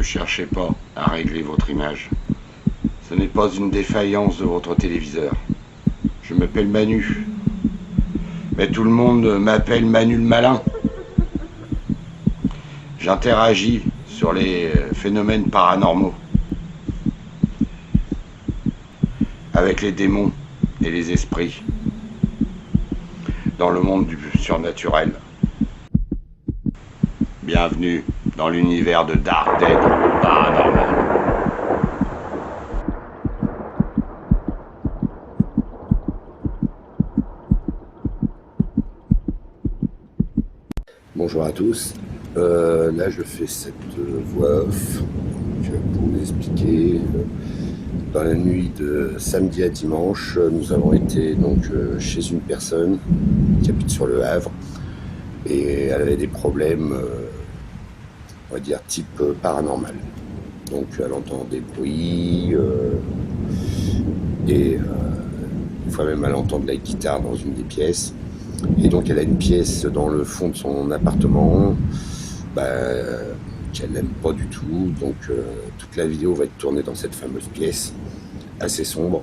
cherchez pas à régler votre image. Ce n'est pas une défaillance de votre téléviseur. Je m'appelle Manu. Mais tout le monde m'appelle Manu le malin. J'interagis sur les phénomènes paranormaux. Avec les démons et les esprits. Dans le monde du surnaturel. Bienvenue dans l'univers de Dark Dead Paranormal. Bonjour à tous, là je fais cette voix off pour vous expliquer. Dans la nuit de samedi à dimanche, nous avons été donc chez une personne qui habite sur le Havre et elle avait des problèmes, on va dire type paranormal. Donc elle entend des bruits et des fois même elle entend de la guitare dans une des pièces. Et donc elle a une pièce dans le fond de son appartement qu'elle n'aime pas du tout. Donc toute la vidéo va être tournée dans cette fameuse pièce, assez sombre.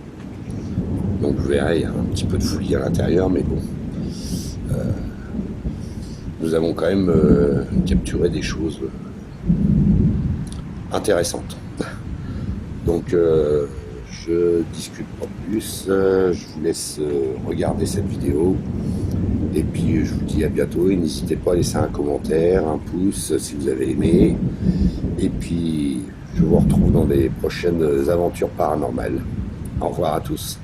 Donc vous verrez, il y a un petit peu de fouillis à l'intérieur, mais bon. Nous avons quand même capturé des choses intéressantes. Donc je discute pas plus, je vous laisse regarder cette vidéo. Et puis je vous dis à bientôt et n'hésitez pas à laisser un commentaire, un pouce si vous avez aimé. Et puis je vous retrouve dans des prochaines aventures paranormales. Au revoir à tous.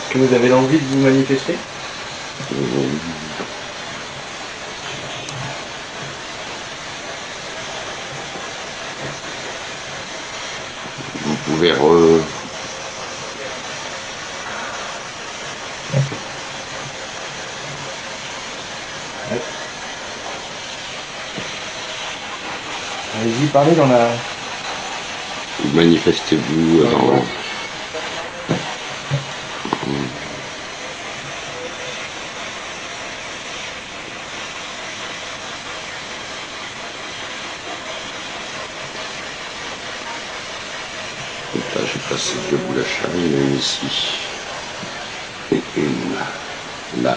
Est-ce que vous avez l'envie de vous manifester? Vous pouvez Allez-y, parlez dans la... manifestez-vous dans... Donc là, j'ai passé deux boules à charrie, il y en a une ici. Et une là.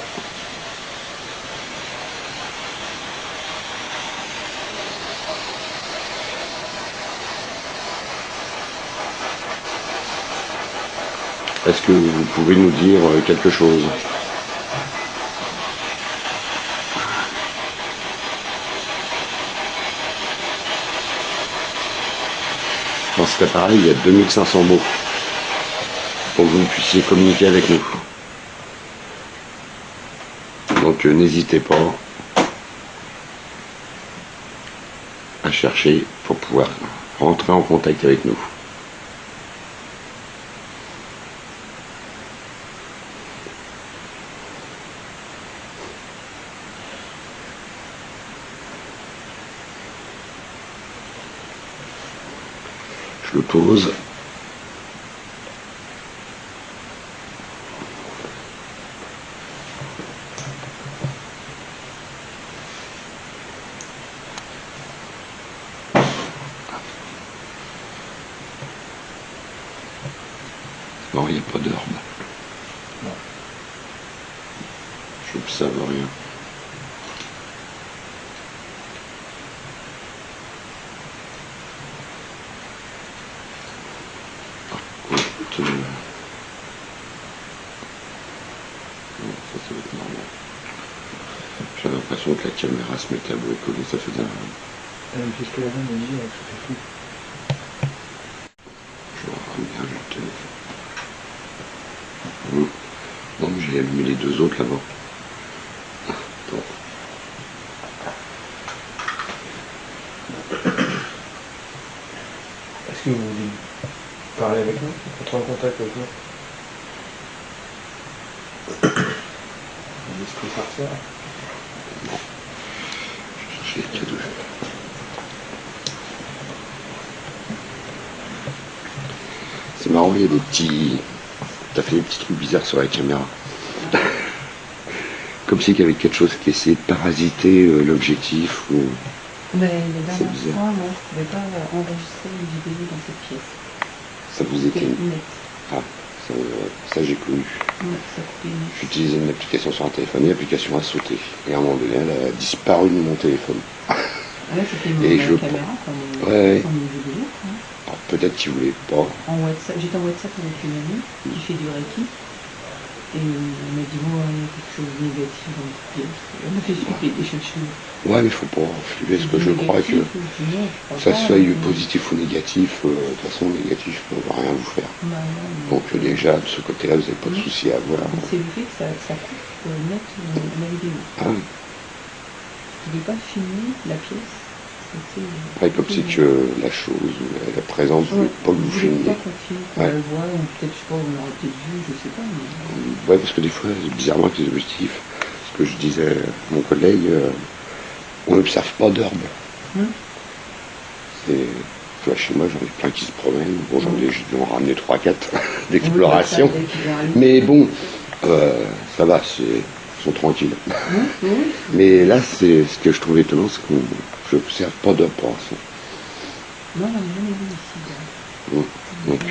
Est-ce que vous pouvez nous dire quelque chose? Dans cet appareil, il y a 2500 mots pour que vous puissiez communiquer avec nous. Donc n'hésitez pas à chercher pour pouvoir rentrer en contact avec nous. Je le pose. Non, il n'y a pas d'herbe. J'observe rien. Non, ça va être normal. J'ai l'impression que la caméra se mettait à bricoler, ça faisait un... Qu'est-ce que la main me dit avec ce fou? Je rame bien le téléphone. Non, mais j'ai allumé les deux autres là-bas. Bon. Est-ce que vous voulez parler avec nous? Entrer en contact avec nous? L'esprit sorcière? Non. Je cherchais les cadeaux. C'est marrant. marrant, il y a des petits... T'as fait des petits trucs bizarres sur la caméra. Comme si qu'il y avait quelque chose qui essayait de parasiter l'objectif ou... Mais les C'est dernières bizarre. fois, moi, je ne pouvais pas enregistrer une vidéo dans cette pièce. Ça vous C'était était... net. Ah, ça j'ai connu. Ouais, ça coupait net. J'utilisais une application sur un téléphone, et l'application a sauté. Et à un moment donné, elle a disparu de mon téléphone. Ouais, c'était Et ma je- caméra comme Ouais. en vidéo. Quoi. Alors peut-être qu'il voulait pas. En WhatsApp, j'étais en WhatsApp avec une amie qui fait du Reiki. Et elle m'a dit, bon, il y a quelque chose de négatif dans cette pièce. Elle m'a fait expliquer des choses. Ouais, mais faut pas flipper, parce que je crois que ça soit positif ou négatif, de toute façon, négatif ne va rien vous faire. Donc déjà, de ce côté-là, vous n'avez pas de souci à avoir. C'est le fait que ça coupe net la vidéo. Ah, Je ne pouvais pas filmer la pièce. C'était, ouais, comme c'est que la chose, la présence, vous ne voulez pas que vous je voulais filmiez. pas qu'on filme, qu'on Ouais. la voit, ou peut-être, je sais pas, on l'aurait peut-être vu, je sais pas. Mais... Ouais, parce que des fois, bizarrement, avec les objectifs, ce que je disais à mon collègue, on n'observe pas d'herbe. C'est... Tu vois, chez moi, j'en ai plein qui se promènent. Bon, j'ai dû en ramener 3-4 d'exploration. Mais bon, ça va, ils sont tranquilles. Mais là, c'est ce que je trouve étonnant, c'est qu'on n'observe pas d'herbe pour l'instant. Non, on n'a jamais vu ici. Bon. Donc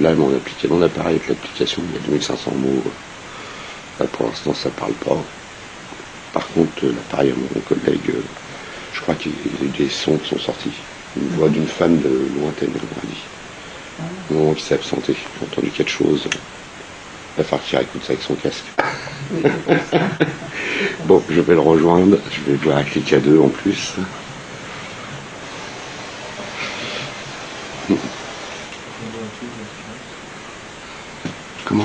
là, mon appareil avec l'application, il y a 2500 mots. Là, pour l'instant, ça parle pas. Par contre, l'appareil à mon collègue, je crois qu'il y a des sons qui sont sortis. Une voix d'une femme de lointaine, on m'a dit. Au moment qu'il s'est absenté, j'ai entendu quelque chose. Il va falloir qu'il écoute ça avec son casque. Oui, c'est ça. Bon, je vais le rejoindre. Je vais voir avec les K2 en plus. Comment?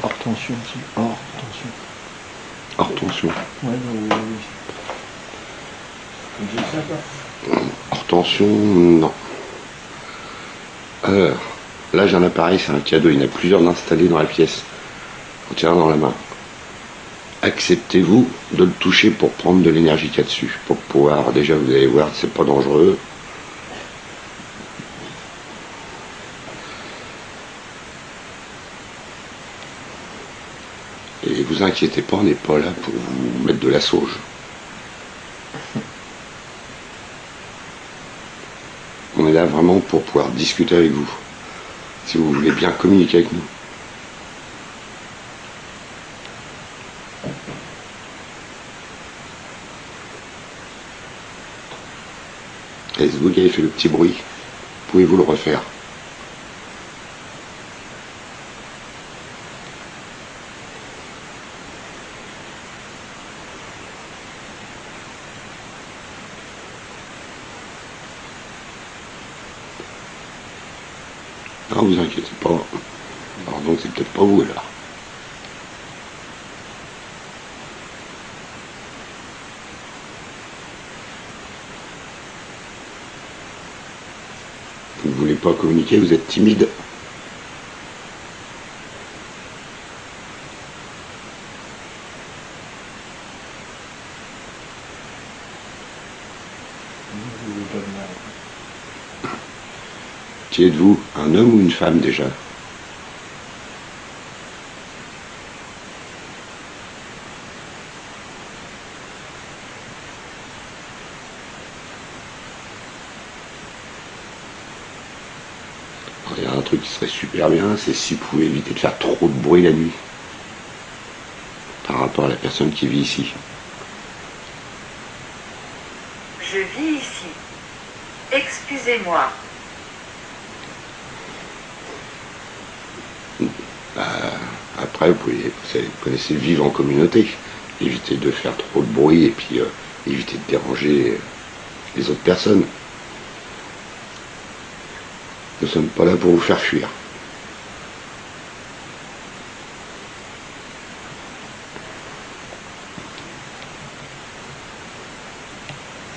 Hors tension aussi. Hors tension. Hors tension. Ouais, oui. On dit ça quoi. Hors tension, non. Alors, là j'ai un appareil, c'est un cadeau, il y en a plusieurs installés dans la pièce. On tient dans la main. Acceptez-vous de le toucher pour prendre de l'énergie qu'il y a dessus. Pour pouvoir, déjà vous allez voir, c'est pas dangereux. Et vous inquiétez pas, on n'est pas là pour vous mettre de la sauge. On est là vraiment pour pouvoir discuter avec vous. Si vous voulez bien communiquer avec nous. Et c'est vous qui avez fait le petit bruit. Pouvez-vous le refaire? Non, vous inquiétez pas. Alors donc c'est peut-être pas vous là. Vous ne voulez pas communiquer, vous êtes timide. Qui êtes-vous? Un homme ou une femme déjà? Alors, il y a un truc qui serait super bien, c'est si vous pouvez éviter de faire trop de bruit la nuit. Par rapport à la personne qui vit ici. Je vis ici. Excusez-moi. Après, vous connaissez vivre en communauté. Évitez de faire trop de bruit et puis évitez de déranger les autres personnes. Nous ne sommes pas là pour vous faire fuir.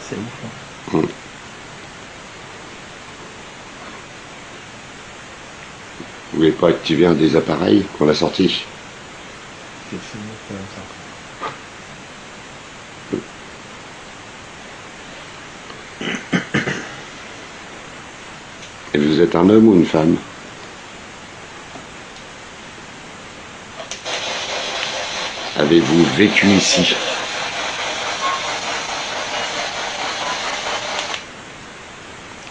C'est ouf. Hein. Vous voulez pas activer un des appareils qu'on a sortis? C'est fini quand même ça. Et vous êtes un homme ou une femme? Avez-vous vécu ici?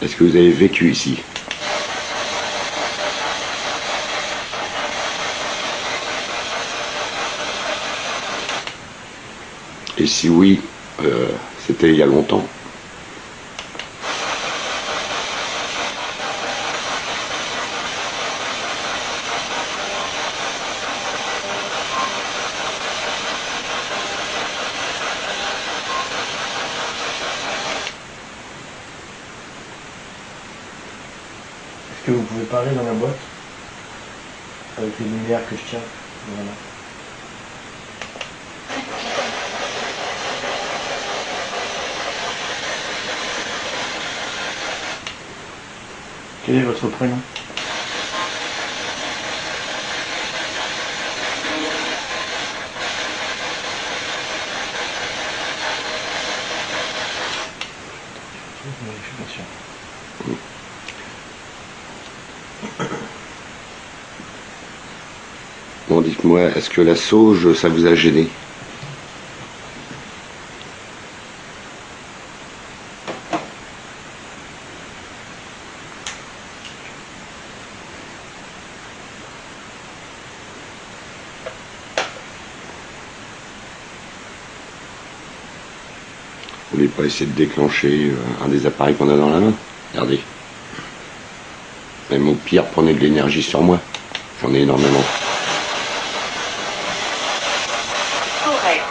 Est-ce que vous avez vécu ici? Et si oui, c'était il y a longtemps? Est-ce que vous pouvez parler dans la boîte? Avec les lumières que je tiens. Voilà. Quel est votre prénom? Oui, je suis pas sûr. Bon, dites-moi, est-ce que la sauge, ça vous a gêné? Vous voulez pas essayer de déclencher un des appareils qu'on a dans la main? Regardez. Même au pire, prenez de l'énergie sur moi. J'en ai énormément. Correct.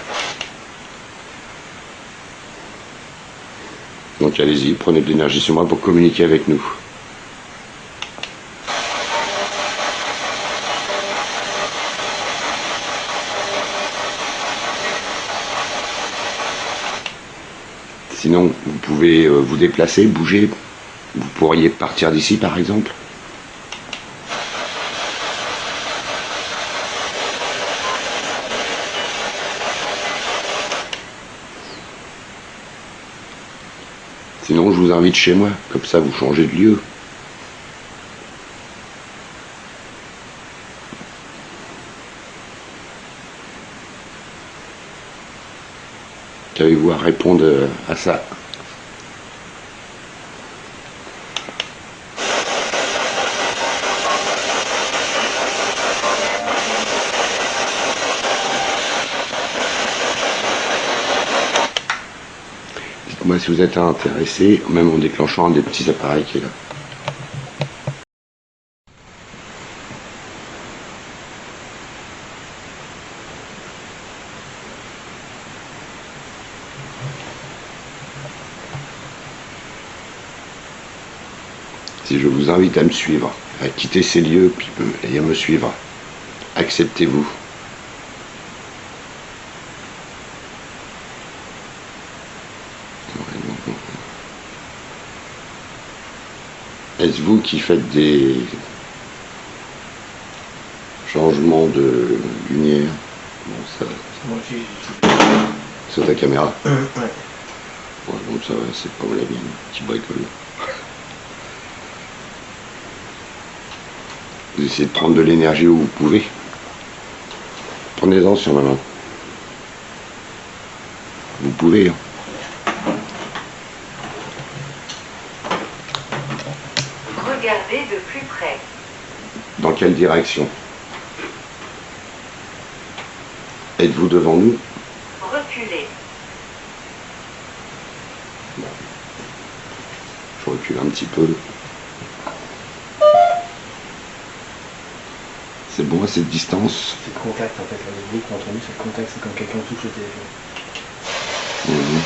Donc allez-y, prenez de l'énergie sur moi pour communiquer avec nous. Sinon, vous pouvez vous déplacer, bouger. Vous pourriez partir d'ici, par exemple. Sinon, je vous invite chez moi. Comme ça, vous changez de lieu. Qu'avez-vous à répondre à ça? Dites-moi si vous êtes intéressé, même en déclenchant un des petits appareils qui est là. Si je vous invite à me suivre, à quitter ces lieux et à me suivre, acceptez-vous. Est-ce vous qui faites des changements de lumière? Bon, ça, Moi aussi, c'est ta caméra. ouais. Ouais, donc ça va, c'est pas la mienne, petit bricole. Vous essayez de prendre de l'énergie où vous pouvez. Prenez-en sur ma main. Vous pouvez. Hein. Regardez de plus près. Dans quelle direction? Êtes-vous devant nous? Reculez. Je recule un petit peu. C'est bon à cette distance? C'est le contact en fait, là, le bruit qu'on a entendu, c'est le contact, c'est comme quelqu'un touche le téléphone. Mhm.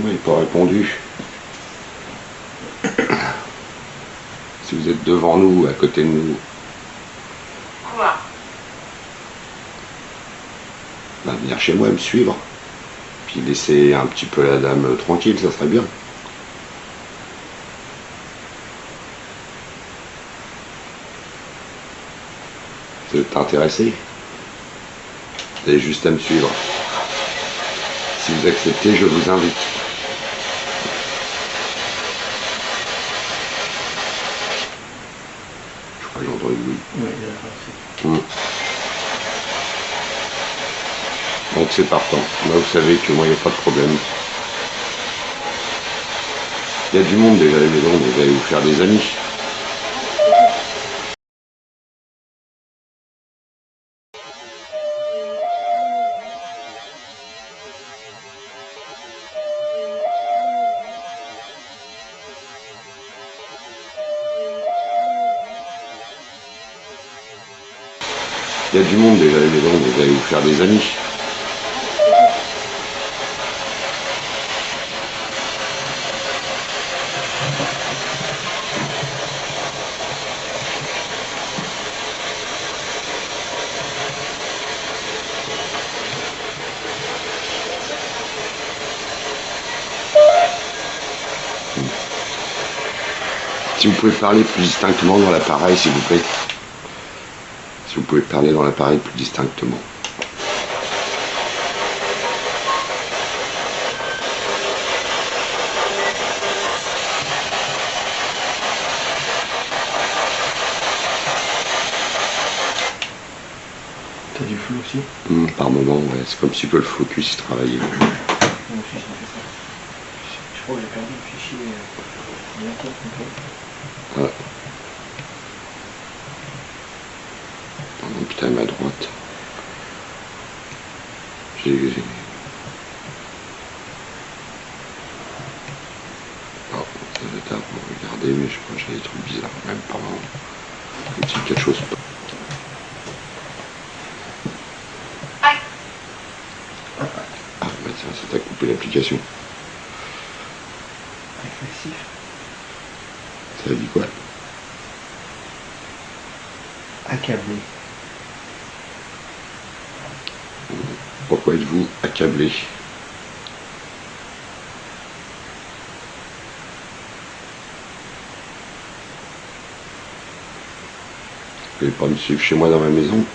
m'avez pas répondu. Si vous êtes devant nous, à côté de nous, Quoi? bah, venir chez moi et me suivre. Puis laisser un petit peu la dame tranquille, ça serait bien. Vous êtes intéressé? Vous avez juste à me suivre. Si vous acceptez, je vous invite. Je crois que j'ai entendu le bruit. Oui, d'accord. Donc c'est partant. Là, vous savez que moi, il n'y a pas de problème. Il y a du monde déjà à la maison, vous allez vous faire des amis. Il y a du monde déjà à la maison, vous allez vous faire des amis. Si vous pouvez parler plus distinctement dans l'appareil, s'il vous plaît. Si vous pouvez parler dans l'appareil plus distinctement. T'as du flou aussi? Par moment, ouais, c'est comme si que le focus travaillait. Moi aussi, ça me fait ça. Je crois que j'ai perdu le fichier bientôt complet. Ouais. Oh, putain, ma droite. J'ai... Oh, ça doit être à regarder, mais je crois que j'ai des trucs bizarres, même pas vraiment. Comme si quelque chose... Ah, bah tiens, ça t'a coupé l'application. Réflexif. Ça dit quoi? Accablé. Pourquoi êtes-vous accablé? Vous pouvez pas me suivre chez moi dans ma maison?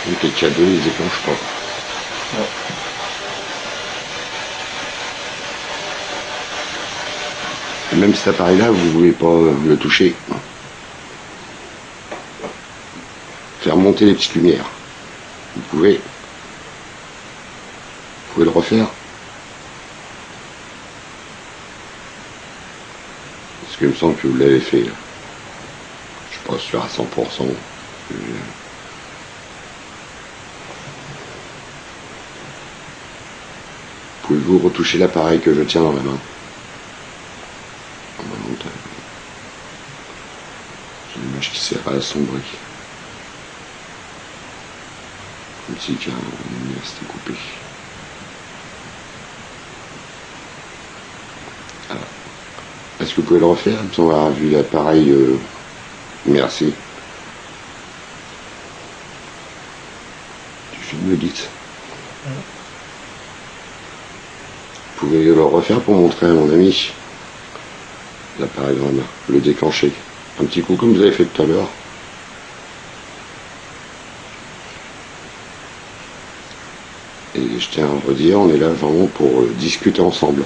Donc les cadeaux, ils déclenchent pas. Non. Et même cet appareil-là, vous ne pouvez pas le toucher. Faire monter les petites lumières. Vous pouvez le refaire. Parce qu'il me semble que vous l'avez fait. Là. Je suis pas sûr à 100%. Pouvez-vous retoucher l'appareil que je tiens dans la main? J'ai l'image qui s'est assombrie. Comme si une lumière s'était coupée. Alors, est-ce que vous pouvez le refaire? Il me semble avoir vu l'appareil. Merci. Tu filmes, me dites. Vous pouvez le refaire pour montrer à mon ami l'appareil dans la main, le déclencher. Un petit coup comme vous avez fait tout à l'heure. Et je tiens à redire, on est là vraiment pour discuter ensemble.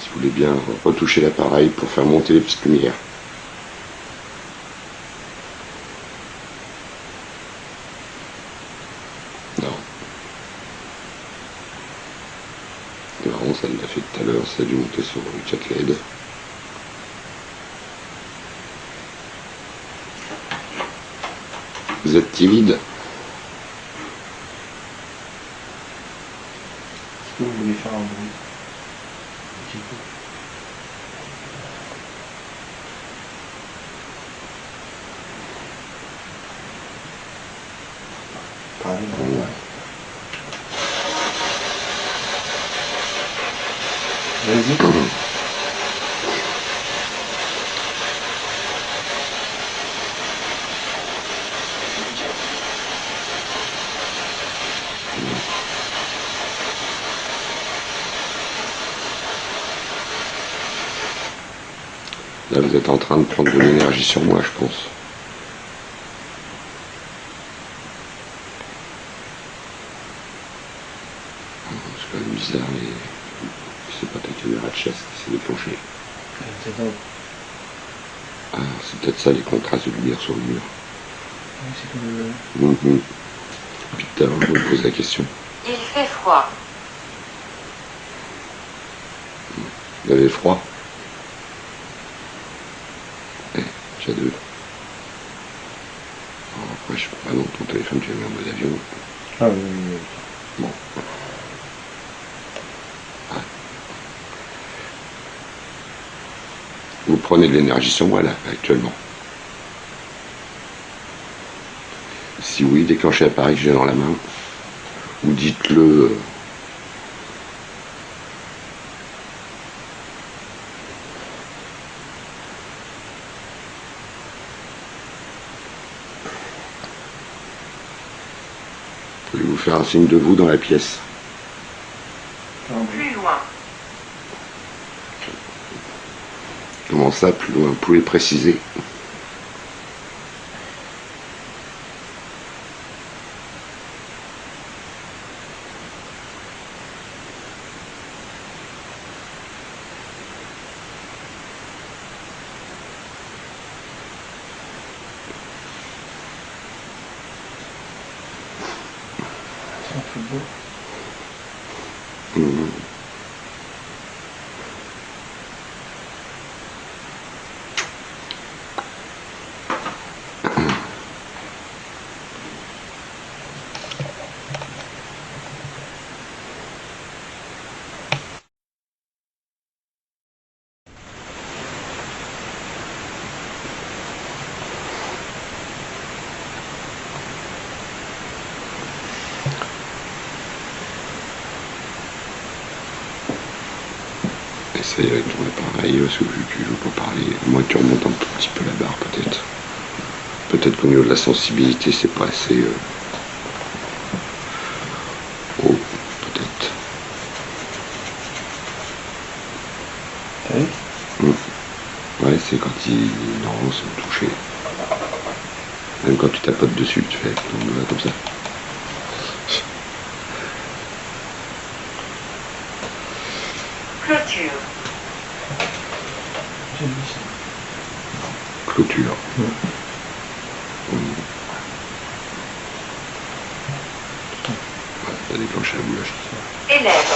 Si vous voulez bien retoucher l'appareil pour faire monter les petites lumières. Non. Non, ça l'a fait tout à l'heure, ça a dû monter sur le chat LED. Vous êtes timide? Est-ce que vous voulez faire un bruit? J'écoute. Parlez bon, ouais. Vas-y. Là, vous êtes en train de prendre de l'énergie sur moi, je pense. C'est quand même bizarre, mais c'est pas ta caméra de chasse qui s'est déclenchée. C'est donc. Ah, c'est peut-être ça les contrastes de lumière sur le mur. Oui, c'est comme le. Depuis tout à l'heure, je me pose la question. Il fait froid. Vous avez froid? J'ai deux. Alors après, je sais pas, non, ton téléphone, tu l'as mis en mode avion. Ah oui, oui, oui. Bon. Ah. Vous prenez de l'énergie sur moi, là, actuellement. Si oui, déclenchez l'appareil que j'ai dans la main. Ou dites-le. Pouvez-vous faire un signe de vous dans la pièce? Plus loin. Comment ça, plus loin? Vous pouvez préciser? C'est un football. Essayez avec ton appareil, parce que vu que je veux pas parler, moi tu remontes un tout petit peu la barre peut-être. Peut-être qu'au niveau de la sensibilité, c'est pas assez haut, peut-être. T'as vu? Ouais, c'est quand il. Non, c'est au toucher. Même quand tu tapotes dessus, tu fais ton doigt comme ça. Clôture. J'ai dit ça. Clôture. Ouais, t'as déclenché la boulage. Élève.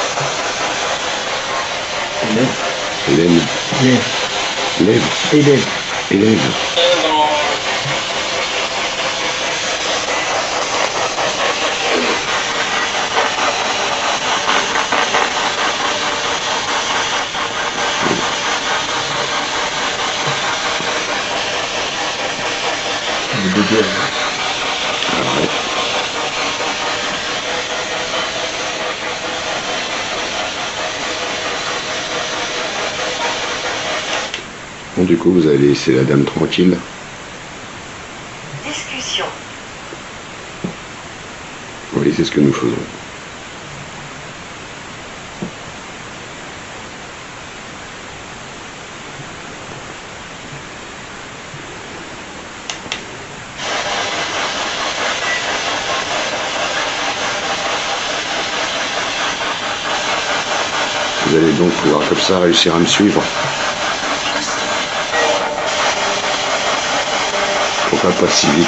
Élève. Hélène. Élève. Lève. Élève. Élève. Le bébé. Ah ouais. Bon, du coup, vous allez laisser la dame tranquille. Discussion. Oui, c'est ce que nous faisons. Vous allez donc pouvoir comme ça réussir à me suivre. Pourquoi pas si vite?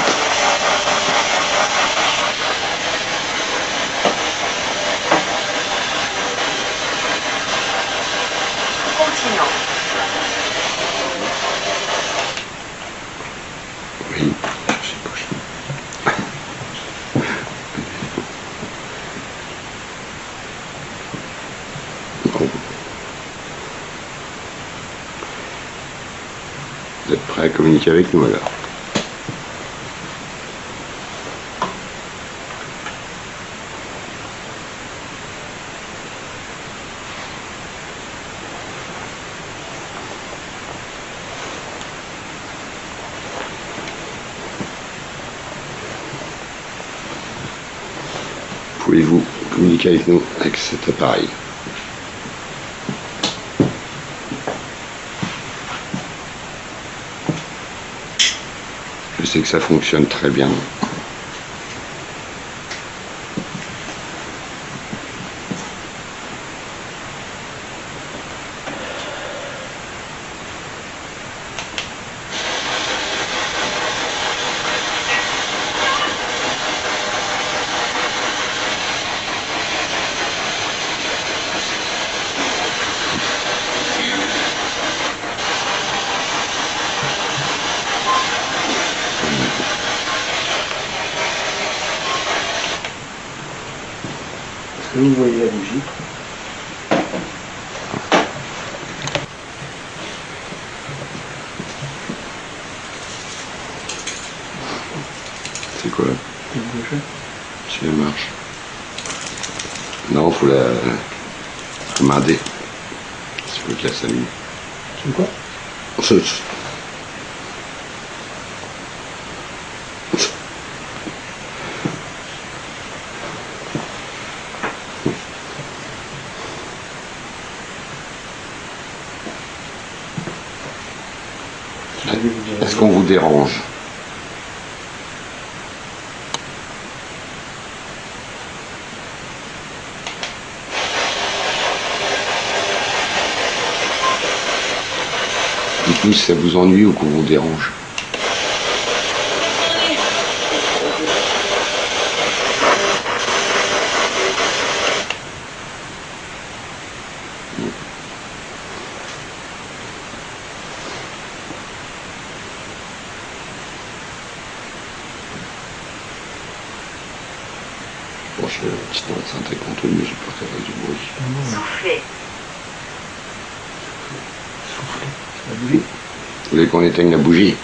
Continent. Oui, je sais pas. Vous êtes prêt à communiquer avec nous alors? Pouvez-vous communiquer avec nous avec cet appareil? Je sais que ça fonctionne très bien. Est-ce que vous voyez la bougie? C'est quoi? Une bougie? Si elle marche. Non, faut la commander. S'il faut qu'elle s'allume. C'est quoi? Est-ce qu'on vous dérange? Dites-nous si ça vous ennuie ou qu'on vous dérange. Bon, je fais une petite enceinte avec Anthony, mais j'ai peur qu'elle fasse du bruit. Soufflez. Souffler. C'est la bougie? Vous voulez qu'on éteigne la bougie?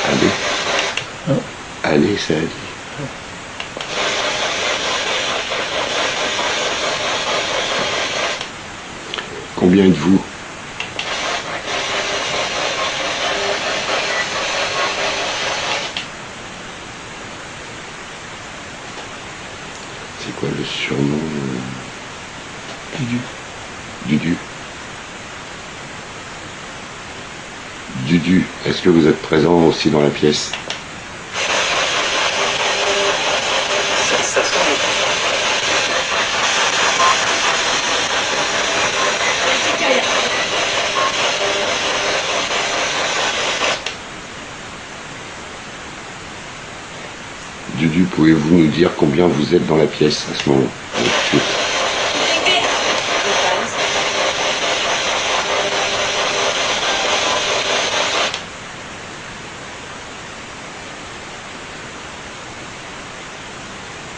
Allez. Hein? Allez, ça a dit. Combien êtes-vous? C'est quoi le surnom Dudu. Dudu? Dudu, est-ce que vous êtes présent aussi dans la pièce? Ça sonne. Dudu, pouvez-vous nous dire combien vous êtes dans la pièce à ce moment? Tout de suite.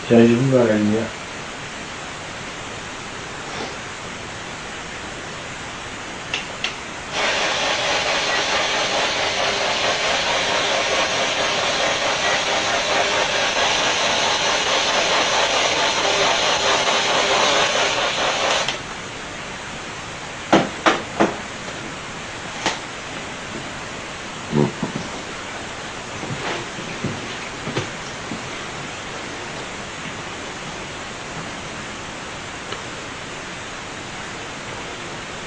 Dirigez-vous vers la lumière. Bon.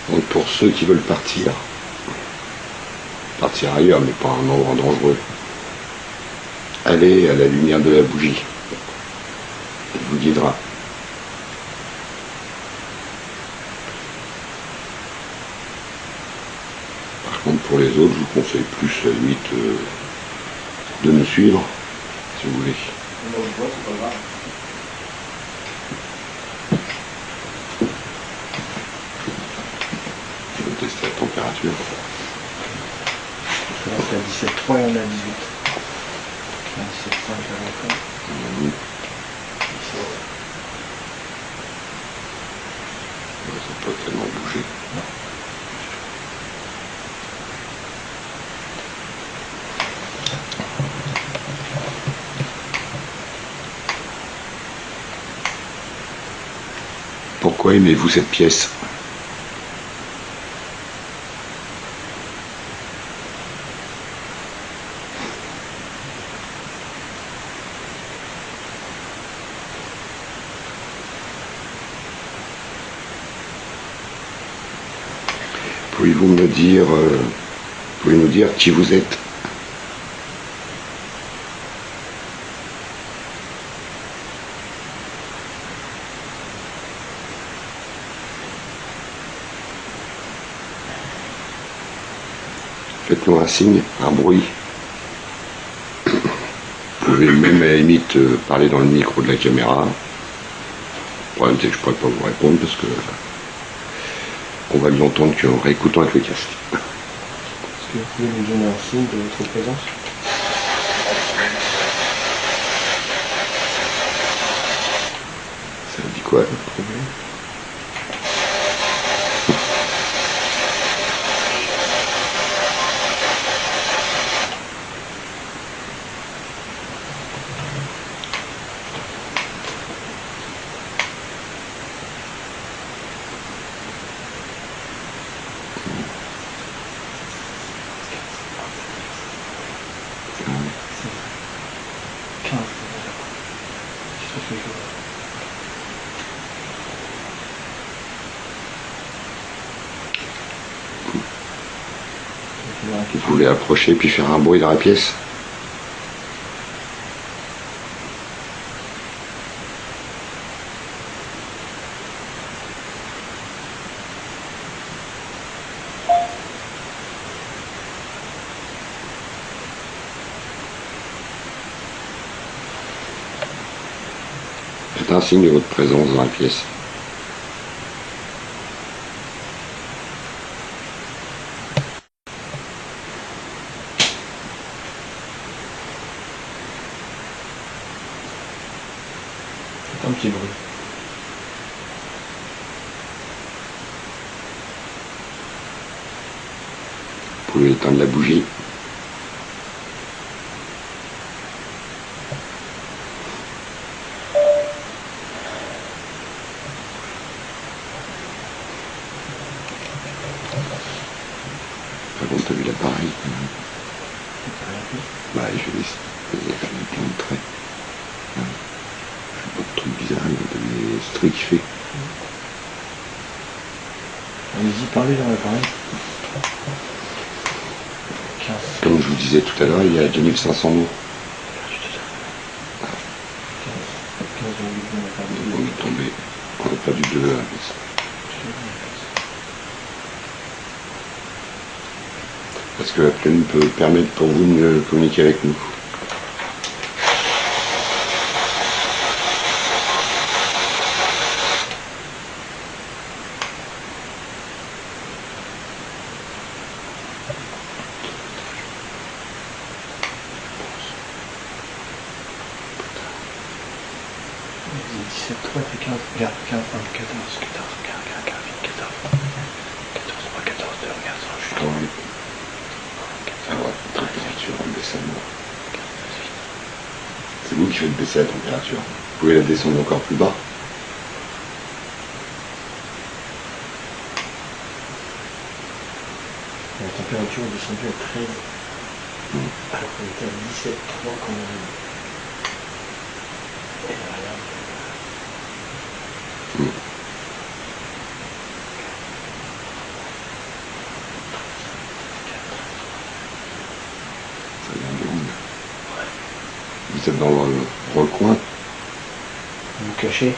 Donc pour ceux qui veulent partir ailleurs, mais pas à un endroit dangereux, allez à la lumière de la bougie. Elle vous guidera. Par contre, pour les autres, je vous conseille plus à la limite de nous suivre, si vous voulez. On a le bois, c'est pas grave. Je vais tester la température. Là, c'est à 17,3 et on est à 18. À 17,5 à l'enfant. pas tellement bougé. Pourquoi aimez-vous cette pièce? Pouvez-vous me dire, pouvez nous dire qui vous êtes? Faites-nous un signe, un bruit. Vous pouvez même à la limite parler dans le micro de la caméra. Le problème c'est que je ne pourrais pas vous répondre parce que on va lui entendre qu'en réécoutant avec le casque. Est-ce que vous pouvez nous donner un signe de votre présence? Ça dit quoi? Vous pouvez approcher puis faire un bruit dans la pièce. Faites un signe de votre présence dans la pièce. Faites un petit bruit. Vous pouvez éteindre la bougie. Par contre, t'as vu l'appareil quand même. Bah, je vais faire plein de traits. Hein. Je fais pas de trucs bizarres, mais t'as vu les trucs qu'il fait. Allez-y, parlez dans l'appareil. 15. Comme je vous disais tout à l'heure, il y a 2500 mots. 15 on a perdu. On est tombé. On n'a pas du 2 à la place. Parce que la plaine peut permettre pour vous de mieux communiquer avec nous. Vas-y, 17, 3, fait 15. Regarde, 15, 1, 14, 14, 15, 15, 15, 14. 14, 3, 14, 2, regarde, ça, je suis Quand même. Ah ouais, température, on baisse à mort. C'est vous qui faites baisser la température. Vous pouvez la descendre encore plus bas. La température est descendue à 13. Alors qu'on était à 17, 3 quand on est arrivé. Et là, regarde. Ça vient de où? Vous êtes dans le coin. Vous vous cachez.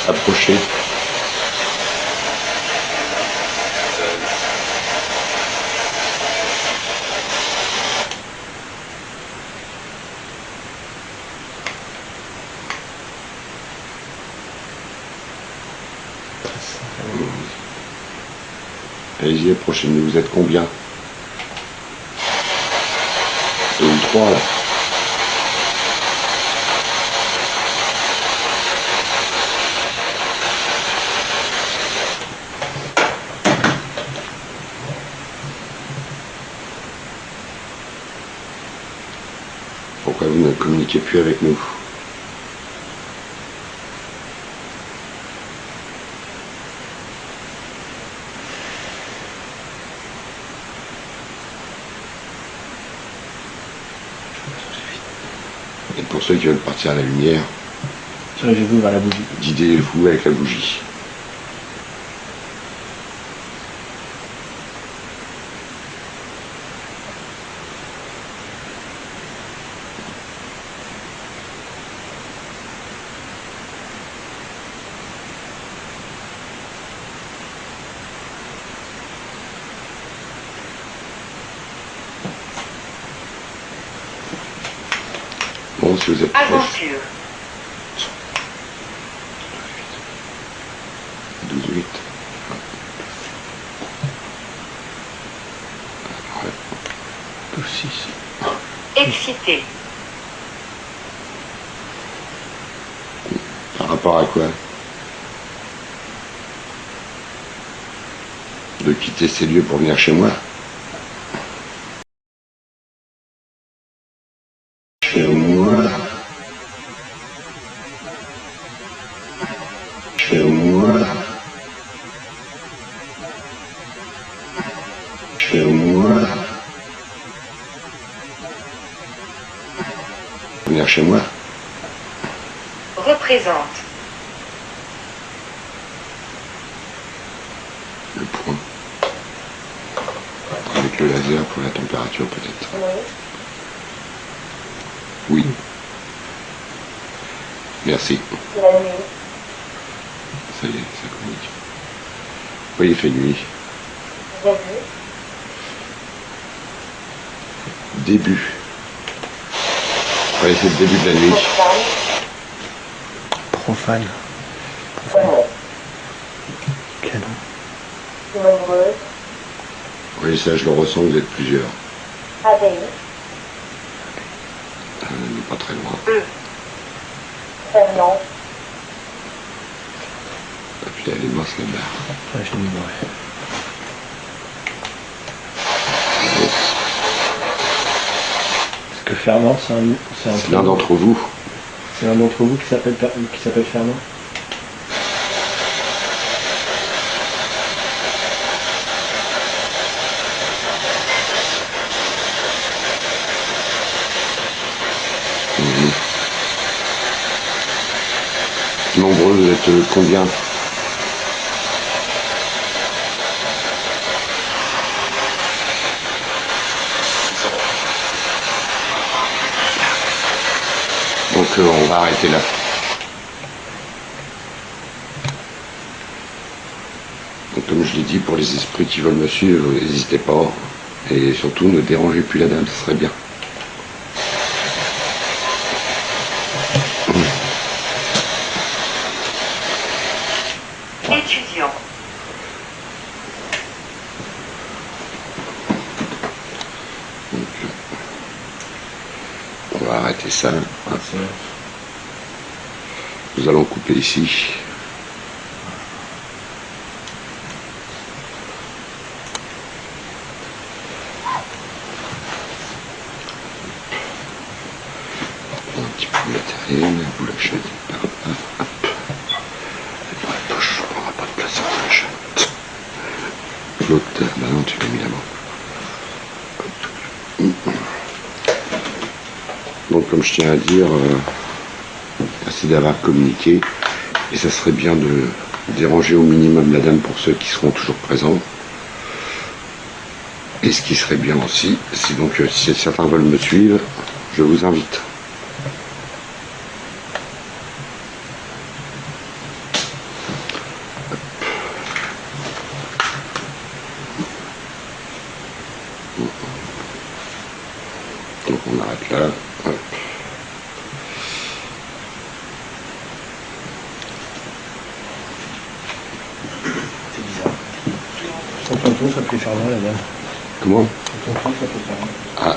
Approchez. Allez-y, approchez-nous. Vous êtes combien? 2 ou 3 là. Pourquoi vous ne communiquez plus avec nous? Et pour ceux qui veulent partir à la lumière, dirigez-vous vers la bougie. guidez-vous avec la bougie. Bon, si vous êtes proche, Aventure. 12-8. Touche 6. Excité. Par rapport à quoi? De quitter ces lieux pour venir chez moi? Chez moi? Chez moi? Chez moi? Venir chez moi? Représente. Le point. Avec le laser pour la température peut-être. Oui. Merci. Ça y est, ça communique. Oui, il fait nuit. Début. Oui, c'est le début de la nuit. Profane. Canon. Oui, ça, je le ressens, vous êtes plusieurs. On n'est pas très loin. Et puis elle est mince la barre. Ouais, je l'ai mis, ouais. Est-ce que Fernand, c'est un C'est l'un d'entre vous. C'est l'un d'entre vous qui s'appelle Fernand? Nombreux, vous êtes combien? Donc on va arrêter là. Donc comme je l'ai dit, pour les esprits qui veulent me suivre, n'hésitez pas. Et surtout, ne dérangez plus la dame, ce serait bien. Étudiant. Donc, on va arrêter ça. Nous allons couper ici. Un petit peu de matériel, vous l'achetez par là. Hop. Et dans la poche, on n'aura pas de place en poche. L'autre, bah non, tu l'as mis là-bas. Donc comme je tiens à dire, merci d'avoir communiqué. Et ça serait bien de déranger au minimum la dame pour ceux qui seront toujours présents. Et ce qui serait bien aussi, c'est donc si certains veulent me suivre, je vous invite. Donc on arrête là. Hop. C'est bizarre. Son tonton s'appelait Fernand, la dame. Comment? Son tonton s'appelait Fernand. Ah.